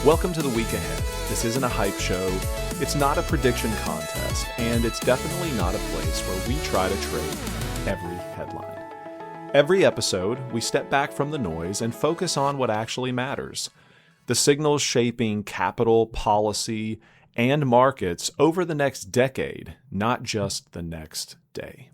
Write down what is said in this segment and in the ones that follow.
Welcome to the week ahead. This isn't a hype show, it's not a prediction contest, and it's definitely not a place where we try to trade every headline. Every episode, we step back from the noise and focus on what actually matters. The signals shaping capital, policy, and markets over the next decade, not just the next day.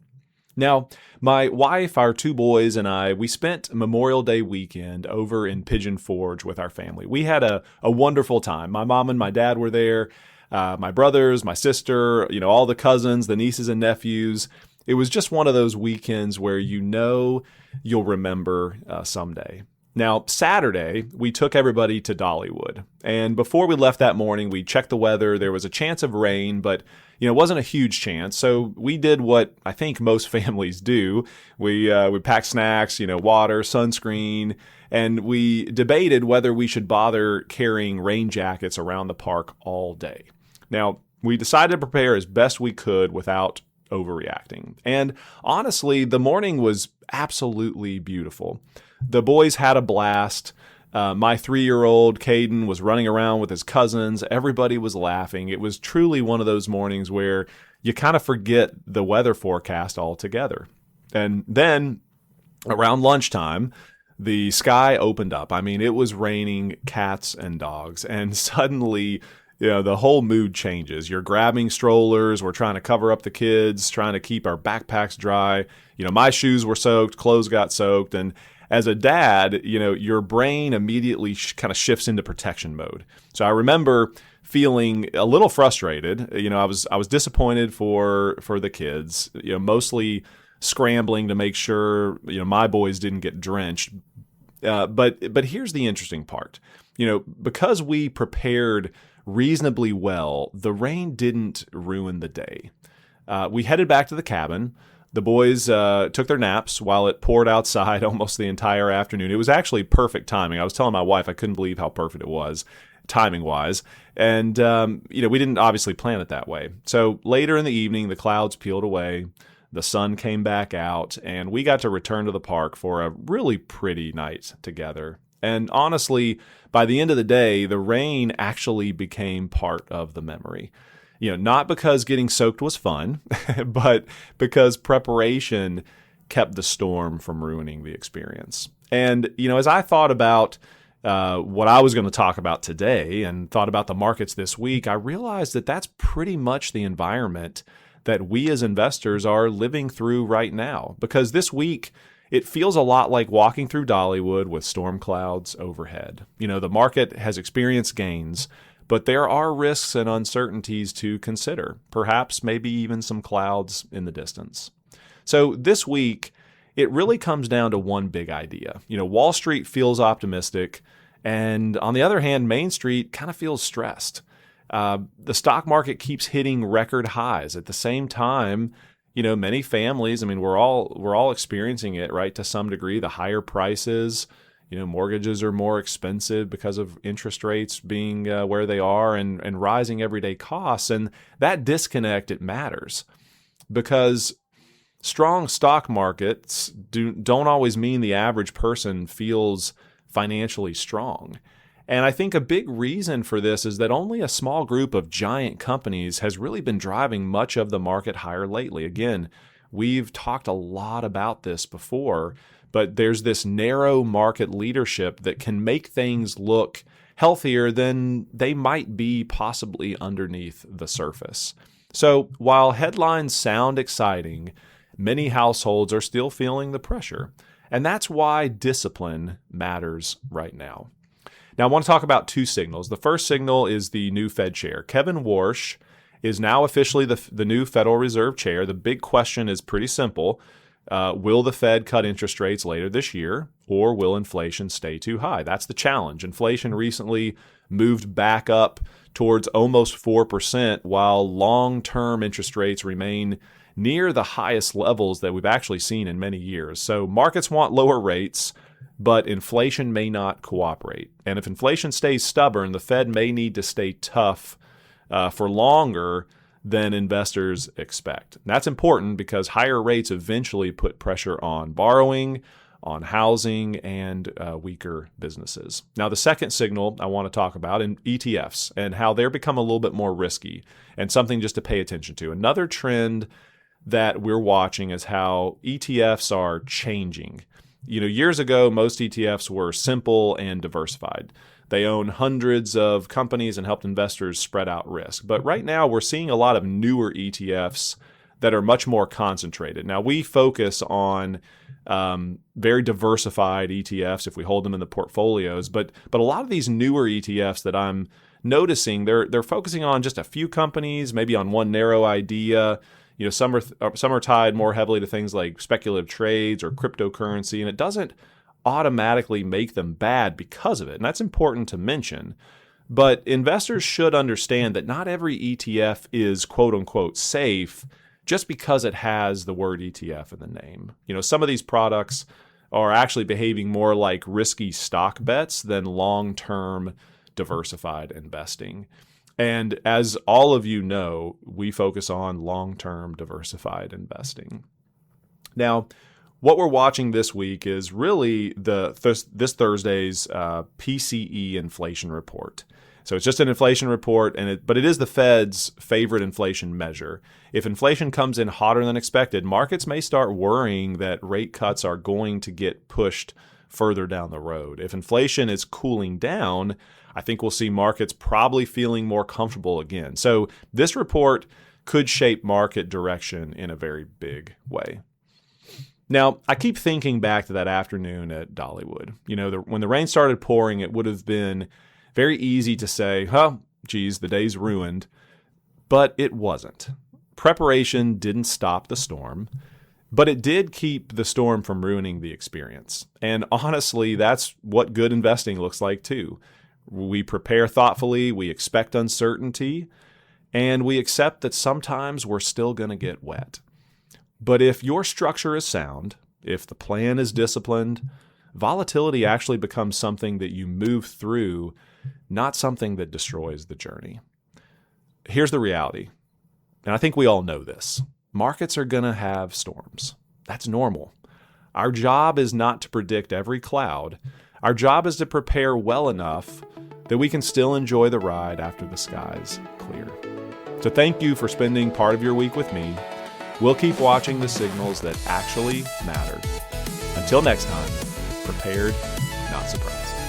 Now, my wife, our two boys, and I, we spent Memorial Day weekend over in Pigeon Forge with our family. We had a wonderful time. My mom and my dad were there, my brothers, my sister, all the cousins, the nieces and nephews. It was just one of those weekends where you'll remember someday. Now, Saturday, we took everybody to Dollywood. And before we left that morning, we checked the weather. There was a chance of rain, but it wasn't a huge chance. So we did what I think most families do. We packed snacks, water, sunscreen, and we debated whether we should bother carrying rain jackets around the park all day. Now, we decided to prepare as best we could without overreacting. And honestly, the morning was absolutely beautiful. The boys had a blast. My 3-year-old Caden was running around with his cousins. Everybody was laughing. It was truly one of those mornings where you kind of forget the weather forecast altogether. And then around lunchtime, the sky opened up. I mean, it was raining cats and dogs. And suddenly, the whole mood changes. You're grabbing strollers. We're trying to cover up the kids, trying to keep our backpacks dry. My shoes were soaked, clothes got soaked. And as a dad, your brain immediately kind of shifts into protection mode. So I remember feeling a little frustrated. I was disappointed for the kids, mostly scrambling to make sure, my boys didn't get drenched. But here's the interesting part. Because we prepared reasonably well, the rain didn't ruin the day. We headed back to the cabin. The boys took their naps while it poured outside almost the entire afternoon. It was actually perfect timing. I was telling my wife I couldn't believe how perfect it was, timing-wise. And, we didn't obviously plan it that way. So later in the evening, the clouds peeled away, the sun came back out, and we got to return to the park for a really pretty night together. And honestly, by the end of the day, the rain actually became part of the memory. Not because getting soaked was fun, but because preparation kept the storm from ruining the experience. And, as I thought about what I was going to talk about today and thought about the markets this week, I realized that that's pretty much the environment that we as investors are living through right now. Because this week, it feels a lot like walking through Dollywood with storm clouds overhead. The market has experienced gains, but there are risks and uncertainties to consider, perhaps maybe even some clouds in the distance. So this week, it really comes down to one big idea. Wall Street feels optimistic, and on the other hand, Main Street kind of feels stressed. The stock market keeps hitting record highs. At the same time, many families, we're all experiencing it, right, to some degree. The higher prices, mortgages are more expensive because of interest rates being where they are and rising everyday costs. And that disconnect, it matters because strong stock markets don't always mean the average person feels financially strong. And I think a big reason for this is that only a small group of giant companies has really been driving much of the market higher lately. Again, we've talked a lot about this before, but there's this narrow market leadership that can make things look healthier than they might be possibly underneath the surface. So while headlines sound exciting, many households are still feeling the pressure. And that's why discipline matters right now. Now, I want to talk about two signals. The first signal is the new Fed chair. Kevin Warsh is now officially the new Federal Reserve chair. The big question is pretty simple. Will the Fed cut interest rates later this year, or will inflation stay too high? That's the challenge. Inflation recently moved back up towards almost 4%, while long-term interest rates remain near the highest levels that we've actually seen in many years. So markets want lower rates, but inflation may not cooperate. And if inflation stays stubborn, the Fed may need to stay tough for longer than investors expect. And that's important because higher rates eventually put pressure on borrowing, on housing and weaker businesses. Now, the second signal I want to talk about in ETFs and how they're become a little bit more risky and something just to pay attention to. Another trend that we're watching is how ETFs are changing. Years ago, most ETFs were simple and diversified. They own hundreds of companies and helped investors spread out risk. But right now, we're seeing a lot of newer ETFs that are much more concentrated. Now, we focus on very diversified ETFs if we hold them in the portfolios, but a lot of these newer ETFs that I'm noticing, they're focusing on just a few companies, maybe on one narrow idea. Some are tied more heavily to things like speculative trades or cryptocurrency, and it doesn't automatically make them bad because of it. And that's important to mention. But investors should understand that not every ETF is quote unquote safe just because it has the word ETF in the name. Some of these products are actually behaving more like risky stock bets than long-term diversified investing. And as all of you know, we focus on long-term diversified investing. Now, what we're watching this week is really this Thursday's PCE inflation report. So it's just an inflation report, but it is the Fed's favorite inflation measure. If inflation comes in hotter than expected, markets may start worrying that rate cuts are going to get pushed further down the road. If inflation is cooling down, I think we'll see markets probably feeling more comfortable again. So this report could shape market direction in a very big way. Now, I keep thinking back to that afternoon at Dollywood. When the rain started pouring, it would have been very easy to say, geez, the day's ruined. But it wasn't. Preparation didn't stop the storm, but it did keep the storm from ruining the experience. And honestly, that's what good investing looks like too. We prepare thoughtfully, we expect uncertainty, and we accept that sometimes we're still going to get wet. But if your structure is sound, if the plan is disciplined, volatility actually becomes something that you move through, not something that destroys the journey. Here's the reality, and I think we all know this. Markets are going to have storms. That's normal. Our job is not to predict every cloud. Our job is to prepare well enough that we can still enjoy the ride after the skies clear. So thank you for spending part of your week with me. We'll keep watching the signals that actually matter. Until next time, prepared, not surprised.